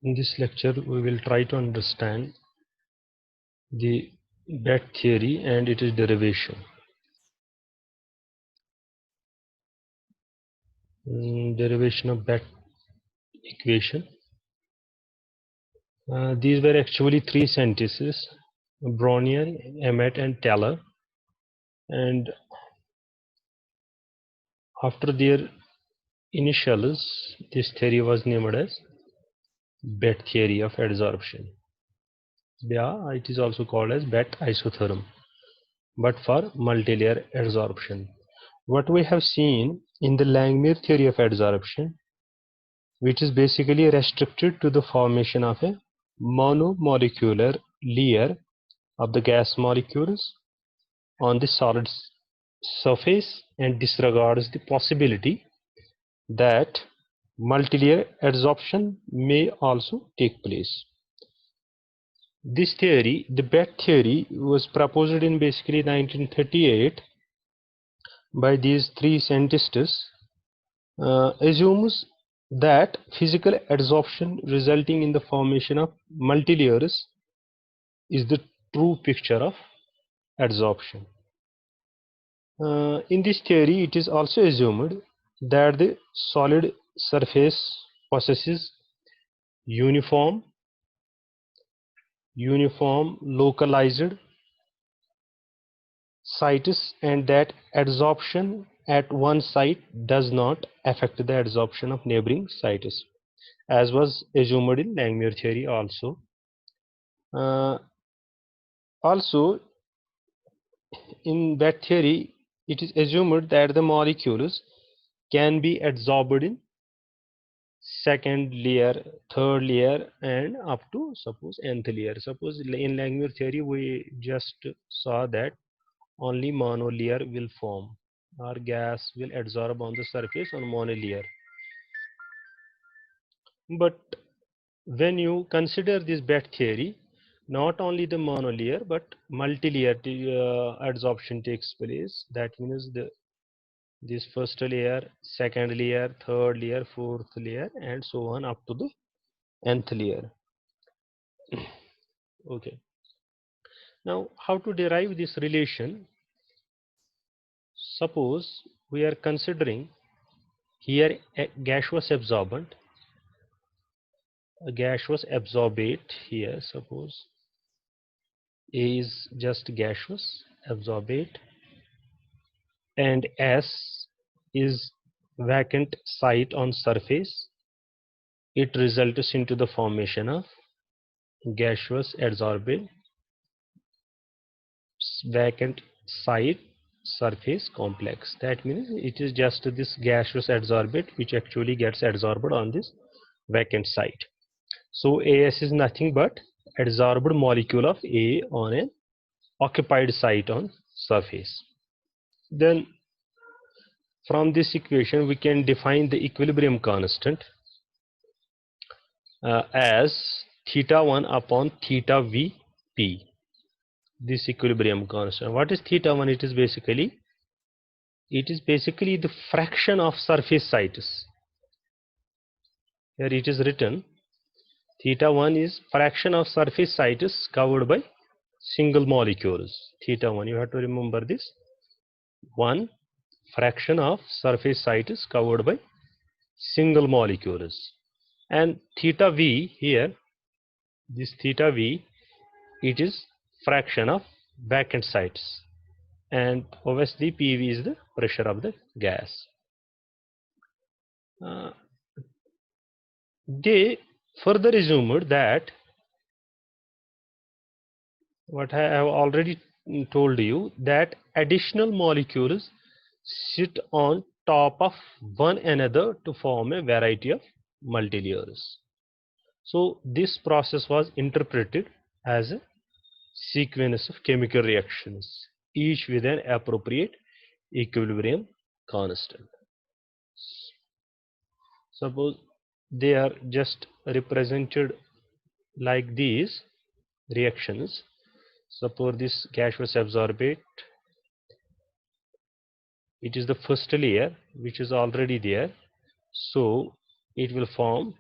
In this lecture, we will try to understand the BET theory and its derivation. Derivation of BET equation. These were actually three scientists, Brownian, Emmett, and Taylor. And after their initials, this theory was named as BET theory of adsorption. Yeah, it is also called as BET isotherm, but for multilayer adsorption. What we have seen in the Langmuir theory of adsorption, which is basically restricted to the formation of a monomolecular layer of the gas molecules on the solid surface and disregards the possibility that multilayer adsorption may also take place. This theory, the BET theory, was proposed in basically 1938 by these three scientists. Assumes that physical adsorption resulting in the formation of multilayers is the true picture of adsorption. In this theory, it is also assumed that the solid surface possesses uniform localized sites and that adsorption at one site does not affect the adsorption of neighboring sites, as was assumed in Langmuir theory also. Also, in that theory, it is assumed that the molecules can be adsorbed in second layer, third layer, and up to suppose nth layer. Suppose in Langmuir theory, we just saw that only monolayer will form, or gas will adsorb on the surface on monolayer. But when you consider this BET theory, not only the monolayer but multi-layer adsorption takes place. That means this first layer, second layer, third layer, fourth layer, and so on up to the nth layer. Okay. Now, how to derive this relation? Suppose we are considering here a gaseous absorbent, a gaseous absorbate here. Suppose A is just gaseous absorbate and S is vacant site on surface. It results into the formation of gaseous adsorbate vacant site surface complex. That means it is just this gaseous adsorbate which actually gets adsorbed on this vacant site. So AS is nothing but adsorbed molecule of A on an occupied site on surface. Then from this equation we can define the equilibrium constant as theta 1 upon theta Vp. This equilibrium constant. What is theta 1? It is basically the fraction of surface sites. Here it is written theta 1 is fraction of surface sites covered by single molecules. Theta 1, you have to remember this. 1 fraction of surface sites covered by single molecules. And theta V here, this theta V, it is fraction of vacant sites. And obviously PV is the pressure of the gas. They further assumed that what I have already told you, that additional molecules sit on top of one another to form a variety of multilayers. So this process was interpreted as a sequence of chemical reactions, each with an appropriate equilibrium constant. Suppose they are just represented like these reactions. Suppose this gaseous absorbate, it is the first layer which is already there, so it will form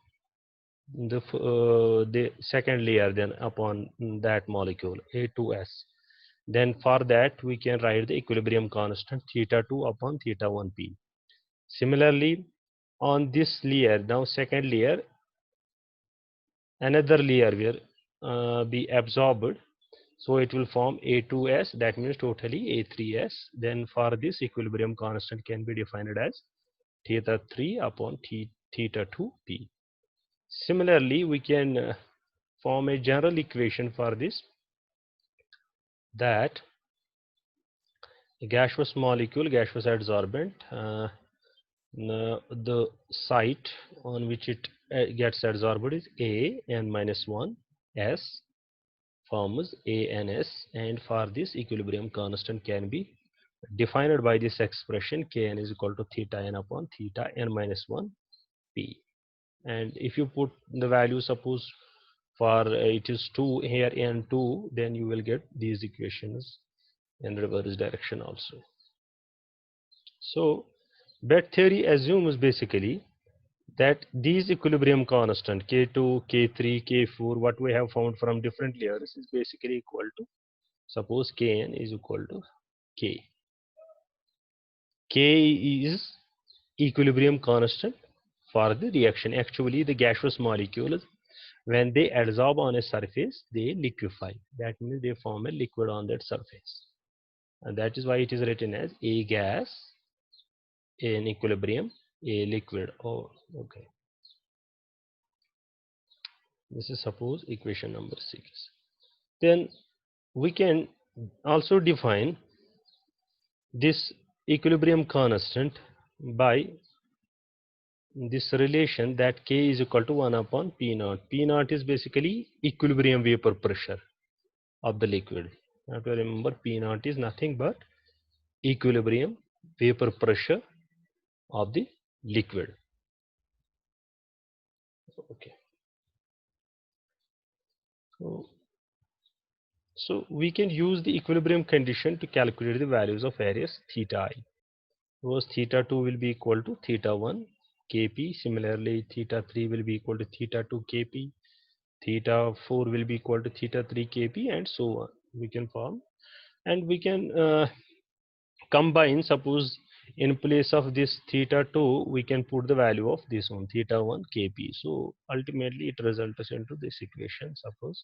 the second layer then upon that molecule A2S. Then for that we can write the equilibrium constant theta 2 upon theta 1 p. Similarly, on this layer, now second layer, another layer will be absorbed, so it will form A2S, that means totally A3S. Then for this equilibrium constant can be defined as theta 3 upon theta 2 p. Similarly, we can form a general equation for this, that a gaseous molecule, gaseous adsorbent, the site on which it gets adsorbed is A n minus 1 S, forms A n S, and for this equilibrium constant can be defined by this expression Kn is equal to theta n upon theta n minus 1 p. And if you put the value, suppose for it is 2 here and 2, then you will get these equations in reverse direction also. So Bett theory assumes basically that these equilibrium constant K2, K3, K4, what we have found from different layers is basically equal to, suppose Kn is equal to K. K is equilibrium constant for the reaction. Actually, the gaseous molecules, when they adsorb on a surface, they liquefy. That means they form a liquid on that surface. And that is why it is written as A gas in equilibrium, A liquid. Oh, okay. This is suppose equation number 6. Then we can also define this equilibrium constant by this relation that K is equal to 1 upon P naught. P naught is basically equilibrium vapor pressure of the liquid. You have to remember P naught is nothing but equilibrium vapor pressure of the liquid. Okay. So we can use the equilibrium condition to calculate the values of areas theta I. Suppose theta 2 will be equal to theta 1 kp. Similarly, theta 3 will be equal to theta 2 kp. Theta 4 will be equal to theta 3 kp, and so on. We can form, and we can combine. Suppose in place of this theta 2 we can put the value of this one, theta 1 kp. So ultimately it results into this equation. Suppose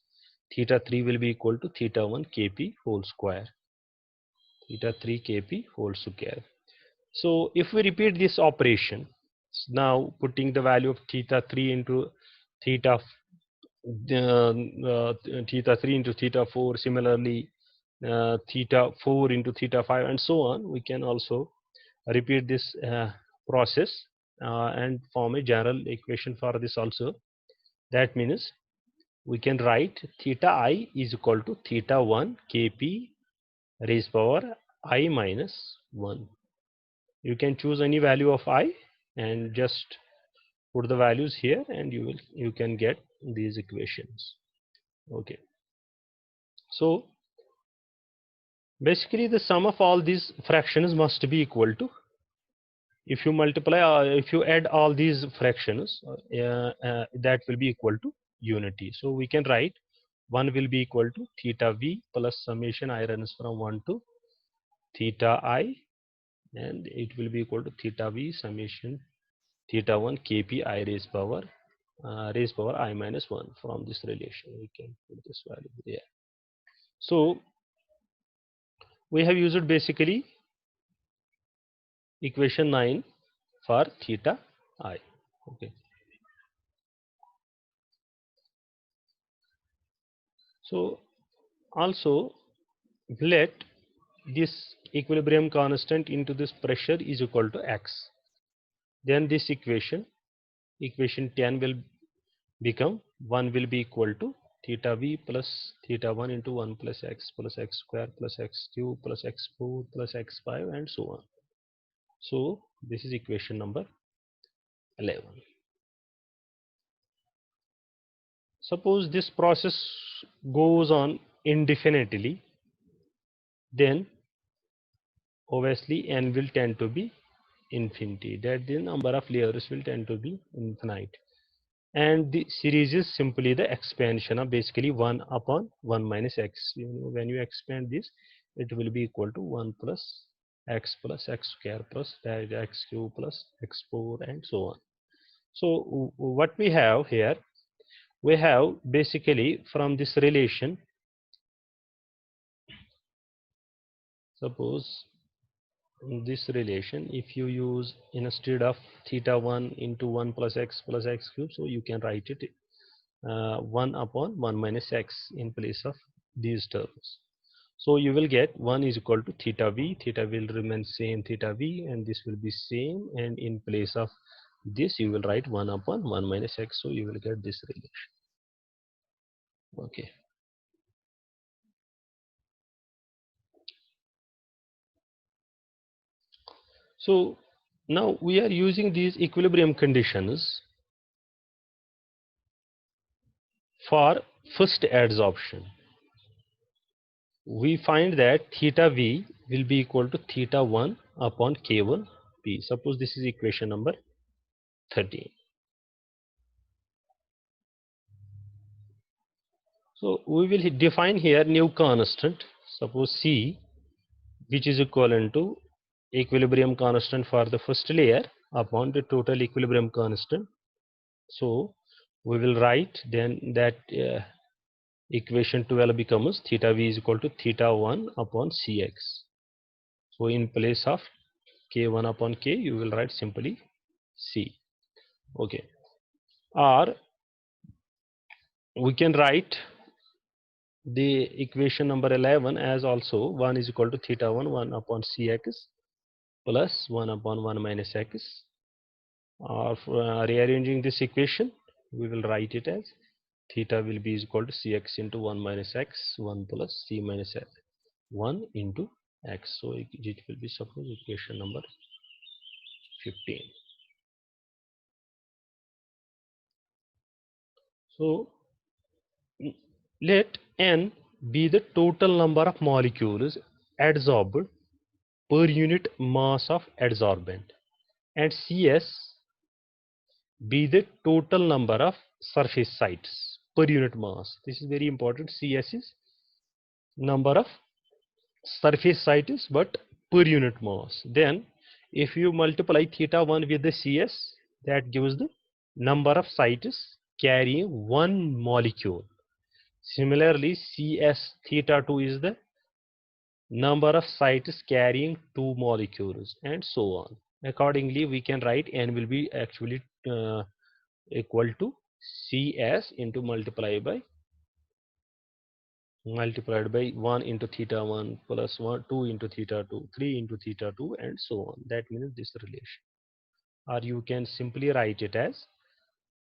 theta 3 will be equal to theta 1 kp whole square, theta 3 kp whole square. So if we repeat this operation, now putting the value of theta 3 into theta theta 3 into theta 4, similarly theta 4 into theta 5, and so on, we can also repeat this process and form a general equation for this also. That means we can write theta I is equal to theta 1 kp raised power I minus 1. You can choose any value of I and just put the values here, and you can get these equations. Okay, so basically the sum of all these fractions must be equal to, if you multiply if you add all these fractions, that will be equal to unity. So we can write 1 will be equal to theta v plus summation I runs from 1 to theta I, and it will be equal to theta v summation theta 1 kp I raised power I minus 1. From this relation we can put this value there. So we have used basically equation 9 for theta I. Okay, so also let this equilibrium constant into this pressure is equal to x. Then this equation 10 will become 1 will be equal to theta v plus theta 1 into 1 plus x square plus x cube plus x4 plus x5, and so on. So this is equation number 11. Suppose this process goes on indefinitely, then obviously n will tend to be infinity, that the number of layers will tend to be infinite. and the series is simply the expansion of basically 1 upon 1 minus x. When you expand this, it will be equal to 1 plus x square plus x cube plus x4 and so on. So what we have here, we have basically from this relation, suppose this relation, if you use instead of theta 1 into 1 plus x cube, so you can write it 1 upon 1 minus x in place of these terms. So you will get 1 is equal to theta v, theta will remain same theta v, and this will be same, and in place of this you will write 1 upon 1 minus x, so you will get this relation. Okay. So now we are using these equilibrium conditions for first adsorption. We find that theta v will be equal to theta 1 upon k1 p. Suppose this is equation number 13. So we will define here new constant, suppose c, which is equivalent to equilibrium constant for the first layer upon the total equilibrium constant. So we will write then that equation 12 becomes theta v is equal to theta 1 upon cx. So in place of k1 upon k, you will write simply c. Okay. Or we can write the equation number 11 as also 1 is equal to theta 1 upon cx plus 1 upon 1 minus x. Or rearranging this equation, we will write it as theta will be equal to cx into 1 minus x 1 plus c minus 1 into x. So it will be suppose equation number 15. So let n be the total number of molecules adsorbed per unit mass of adsorbent, and Cs be the total number of surface sites per unit mass. This is very important. Cs is number of surface sites but per unit mass. Then if you multiply theta 1 with the Cs, that gives the number of sites carrying one molecule. Similarly, Cs theta 2 is the number of sites carrying two molecules, and so on. Accordingly, we can write n will be actually equal to Cs into multiplied by 1 into theta 1 plus 1 2 into theta 2 3 into theta 2 and so on. That means this relation. Or you can simply write it as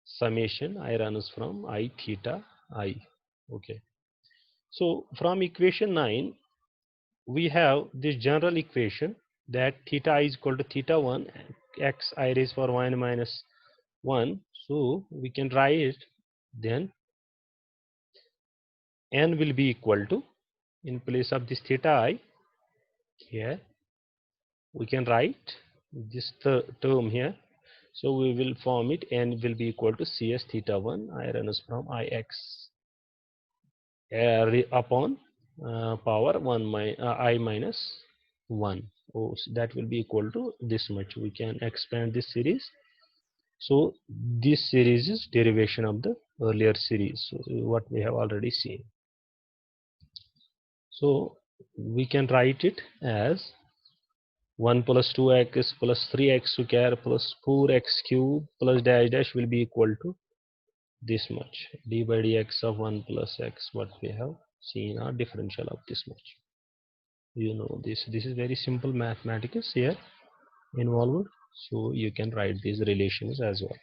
summation I runs from I theta I. Okay. So from equation 9, we have this general equation that theta I is equal to theta 1 x I raised for 1 minus 1. So we can write it then n will be equal to, in place of this theta I, here we can write this term here. So we will form it, n will be equal to cs theta 1 I runs from ix upon power 1 I minus 1. Oh, so that will be equal to this much. We can expand this series. So this series is derivation of the earlier series, so what we have already seen. So we can write it as 1 plus 2x plus 3x square plus 4x cube plus dash dash will be equal to this much, d by dx of 1 plus x, what we have seen our differential of this much. You know this is very simple mathematics here involved, so you can write these relations as well.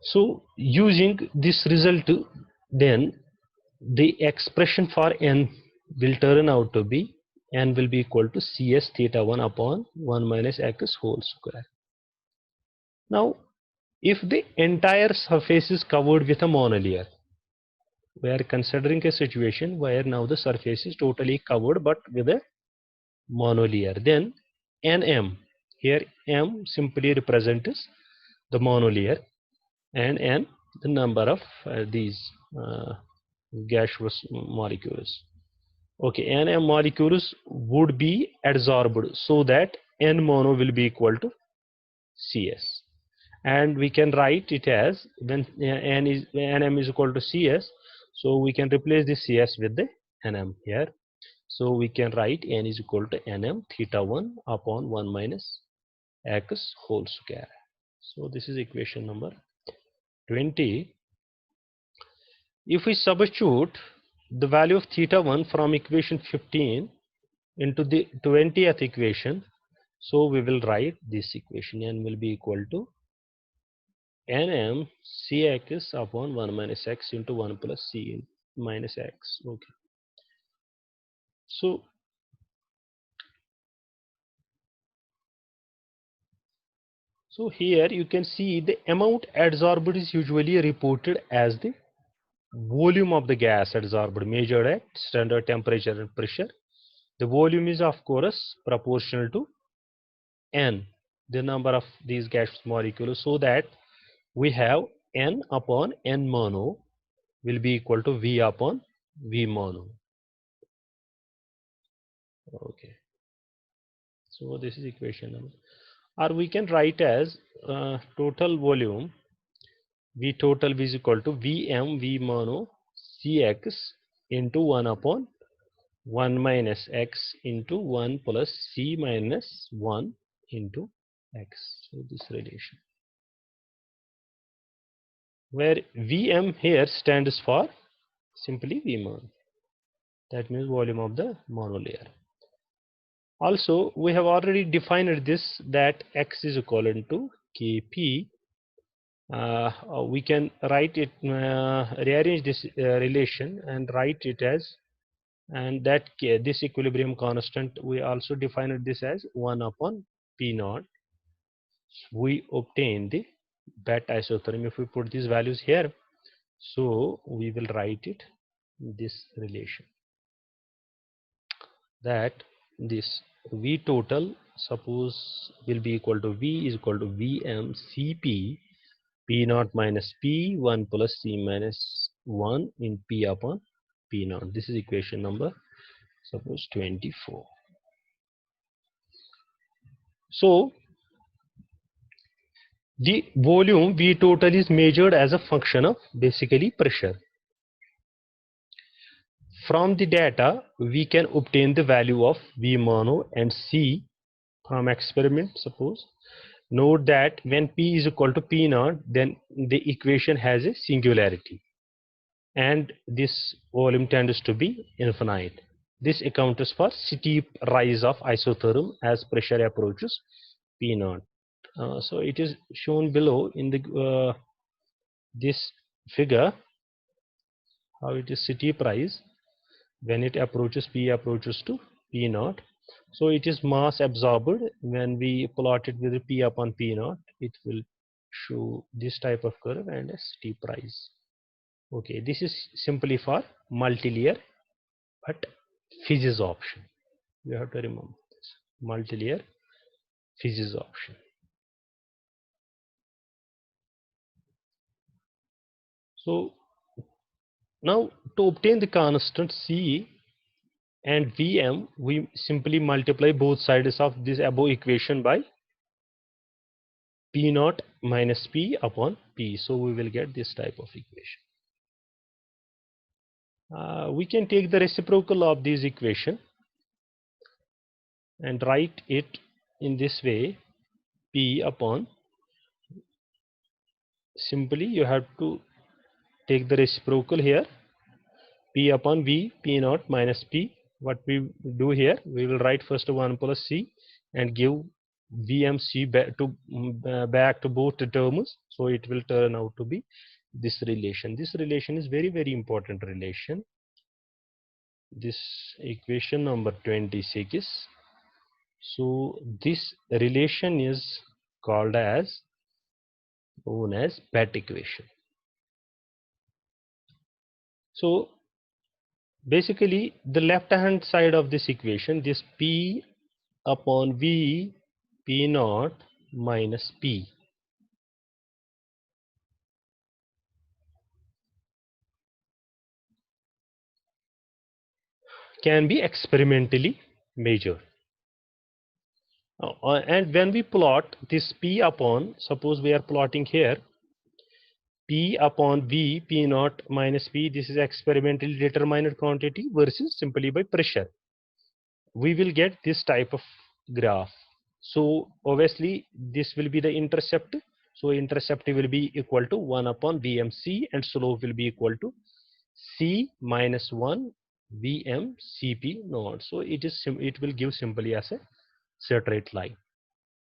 So using this result, then the expression for n will turn out to be n will be equal to cs theta 1 upon 1 minus x whole square. Now if the entire surface is covered with a monolayer, we are considering a situation where now the surface is totally covered but with a monolayer, then nm, here m simply represents the monolayer, and n the number of these gaseous molecules. Okay, Nm molecules would be adsorbed so that N mono will be equal to Cs. And we can write it as when Nm is equal to Cs, so we can replace the Cs with the Nm here. So we can write N is equal to Nm theta 1 upon 1 minus x whole square. So this is equation number 20. If we substitute the value of theta 1 from equation 15 into the 20th equation, so we will write this equation. N will be equal to Nm Cx upon 1 minus x into 1 plus C minus x. Okay. So here you can see the amount adsorbed is usually reported as the volume of the gas adsorbed measured at standard temperature and pressure. The volume is of course proportional to N, the number of these gas molecules, so that we have N upon N mono will be equal to V upon V mono. Okay. So this is equation number. Or we can write as total volume V total is equal to Vm V mono Cx into 1 upon 1 minus x into 1 plus C minus 1 into x. So this relation, where Vm here stands for simply V mono. That means volume of the monolayer. Also, we have already defined this, that x is equivalent to Kp. We can write it, rearrange this relation and write it as, and that this equilibrium constant, we also defined this as 1 upon P naught. We obtain the BAT isotherm. If we put these values here, so we will write it this relation, that this V total suppose will be equal to V is equal to Vm Cp P naught minus P 1 plus C minus 1 in P upon P naught. This is equation number suppose 24. So the volume V total is measured as a function of basically pressure. From the data, we can obtain the value of V mono and C from experiment. Suppose, note that when P is equal to P naught, then the equation has a singularity, and this volume tends to be infinite. This accounts for steep rise of isotherm as pressure approaches P naught. So it is shown below in the this figure how it is steep rise when it approaches to P naught. So it is mass absorbed. When we plot it with P upon P naught, it will show this type of curve and a steep rise. Okay, this is simply for multi-layer, but physis option. You have to remember this multi-layer physis option. So now to obtain the constant C and Vm, we simply multiply both sides of this above equation by P naught minus P upon P. So we will get this type of equation. We can take the reciprocal of this equation and write it in this way: P upon, simply you have to take the reciprocal here, P upon V P naught minus P. What we do here, we will write first 1 plus C and give VMC back to both the terms, so it will turn out to be this relation. This relation is very, very important relation. This equation number 26. So this relation is called as, known as BAT equation. So basically the left hand side of this equation, this P upon V P naught minus P, can be experimentally measured. And when we plot this P upon, suppose we are plotting here, P upon V, P naught minus P, this is experimentally determined quantity versus simply by pressure. We will get this type of graph. So obviously this will be the intercept. So intercept will be equal to 1 upon VMC and slope will be equal to C minus 1 VMCP naught. So it will give simply as a straight line.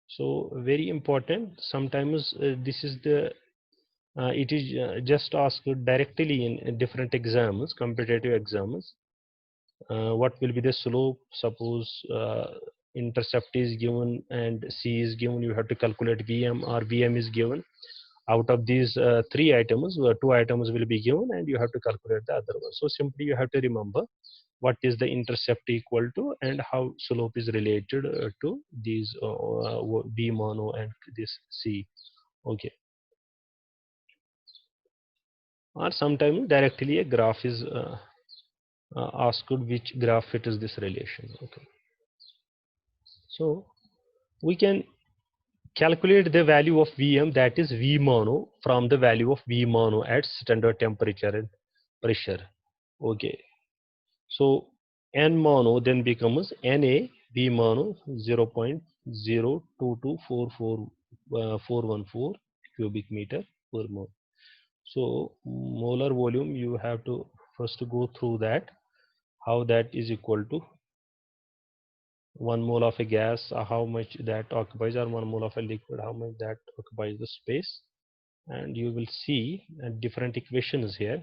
So very important. Sometimes this is the it is just asked directly in different exams, competitive exams. What will be the slope? Suppose intercept is given and C is given, you have to calculate VM, or VM is given. Out of these three items, two items will be given and you have to calculate the other one. So simply you have to remember what is the intercept equal to and how slope is related to these B mono and this C. Okay. Or sometimes directly a graph is asked which graph it is this relation. Okay. So we can calculate the value of Vm, that is V mono, from the value of V mono at standard temperature and pressure. Okay. So N mono then becomes Na V mono 0.0224414 cubic meter per mole. So molar volume, you have to first go through that, how that is equal to 1 mole of a gas, how much that occupies, or 1 mole of a liquid, how much that occupies the space. And you will see different equations here.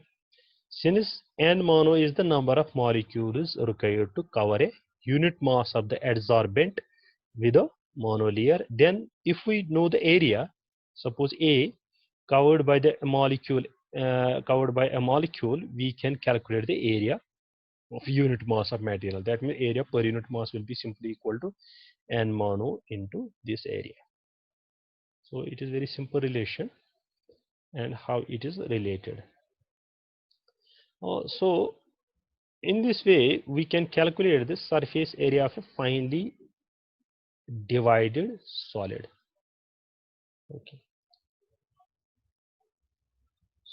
Since N mono is the number of molecules required to cover a unit mass of the adsorbent with a monolayer, then if we know the area, suppose A covered by the molecule, we can calculate the area of unit mass of material. That means area per unit mass will be simply equal to N mono into this area. So it is very simple relation and how it is related. So in this way we can calculate the surface area of a finely divided solid. Okay.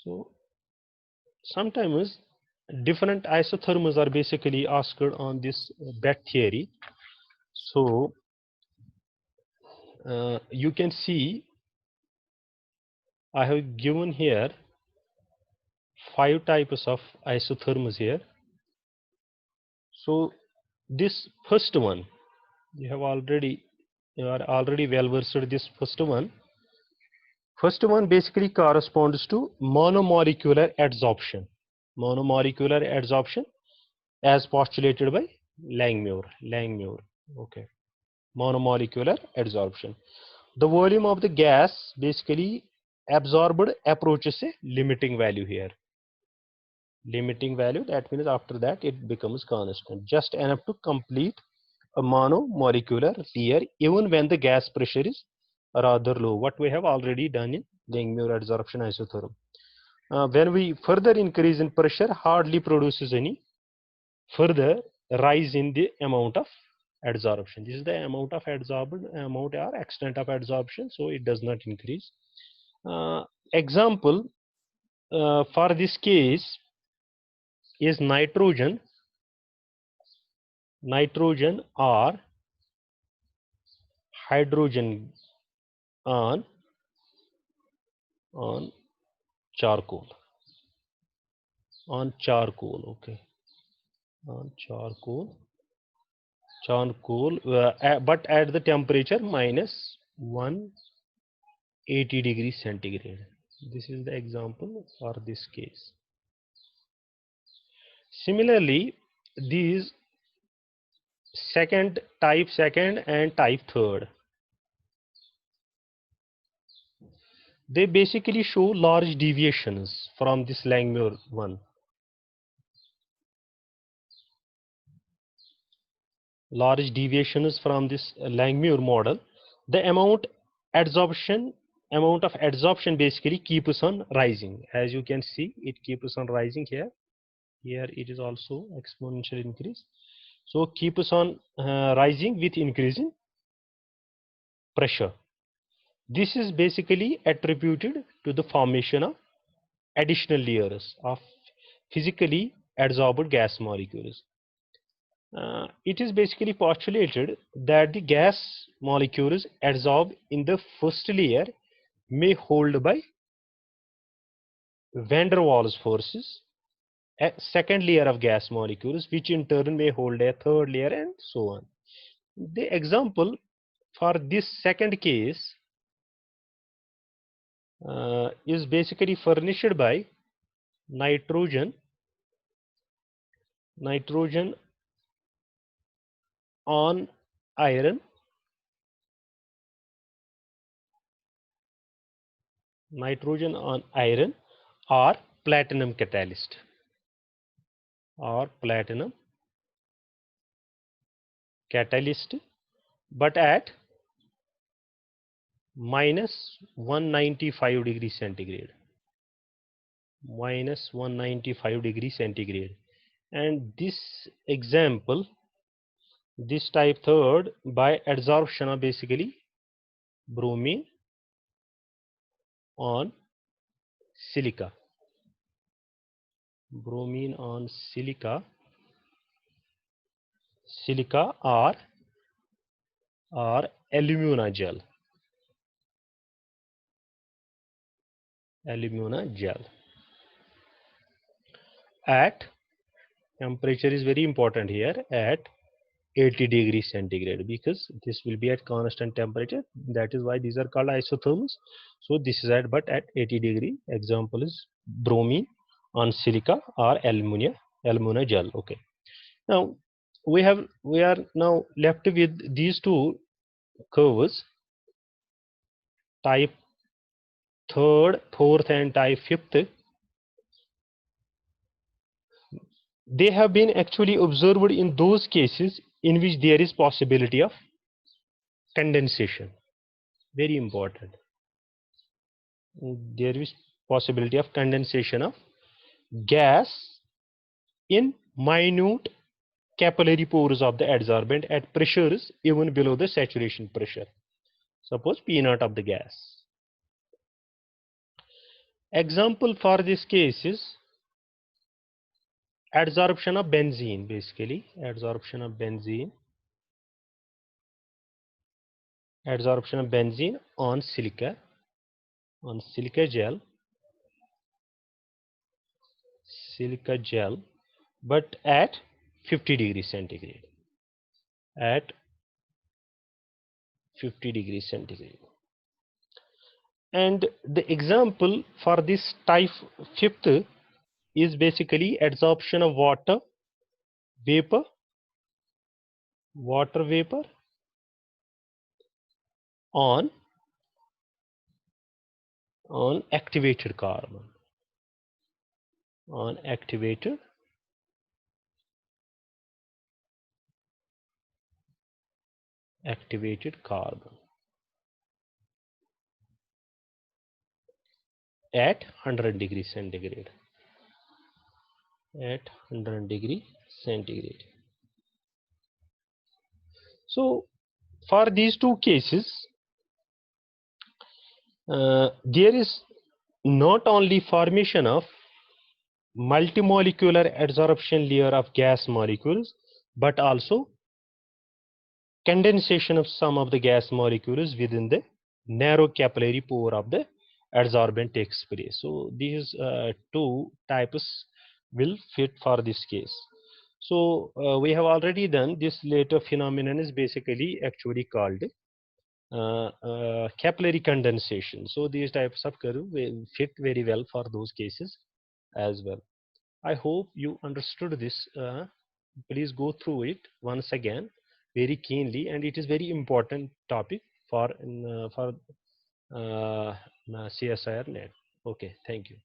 So sometimes different isotherms are basically asked on this BET theory. So you can see I have given here 5 types of isotherms here. So this first one, you are already well versed with this first one. First one basically corresponds to monomolecular adsorption. Monomolecular adsorption as postulated by Langmuir. Okay. Monomolecular adsorption. The volume of the gas basically absorbed approaches a limiting value here. Limiting value, that means after that it becomes constant, just enough to complete a monomolecular layer even when the gas pressure is rather low, what we have already done in Langmuir adsorption isotherm. When we further increase in pressure, hardly produces any further rise in the amount of adsorption. This is the amount of amount or extent of adsorption, so it does not increase. Example for this case is nitrogen or hydrogen on charcoal. Okay, on charcoal, but at the temperature minus 180 degrees centigrade. This is the example for this case. Similarly, these type second and type third, they basically show large deviations from this Langmuir one. Large deviations from this Langmuir model. The amount of adsorption basically keeps on rising. As you can see, it keeps on rising here. Here it is also exponential increase. So keeps on rising with increasing pressure. This is basically attributed to the formation of additional layers of physically adsorbed gas molecules. It is basically postulated that the gas molecules adsorbed in the first layer may hold by van der Waals forces a second layer of gas molecules, which in turn may hold a third layer, and so on. The example for this second case is basically furnished by nitrogen on iron, or platinum catalyst, but at minus 195 degrees centigrade. And this example, this type third, by adsorption of basically bromine on silica. Or alumina gel. At temperature is very important here, at 80 degrees centigrade, because this will be at constant temperature. That is why these are called isotherms. So this is at, but at 80 degree. Example is bromine on silica or alumina gel. Okay. Now we are now left with these two curves, type third, fourth, and type fifth. They have been actually observed in those cases in which there is possibility of condensation. Very important. There is possibility of condensation of gas in minute capillary pores of the adsorbent at pressures even below the saturation pressure. Suppose P0 of the gas. Example for this case is adsorption of benzene, basically adsorption of benzene on silica gel, but at 50 degrees centigrade. And the example for this type fifth is basically adsorption of water vapor on activated carbon. At 100 degrees centigrade. So for these two cases, there is not only formation of multimolecular adsorption layer of gas molecules, but also condensation of some of the gas molecules within the narrow capillary pore of the adsorbent takes place. So these two types will fit for this case. So we have already done this. Later phenomenon is basically actually called capillary condensation. So these types of curve will fit very well for those cases as well. I hope you understood this. Please go through it once again very keenly, and it is very important topic for CSIR net. Okay, thank you.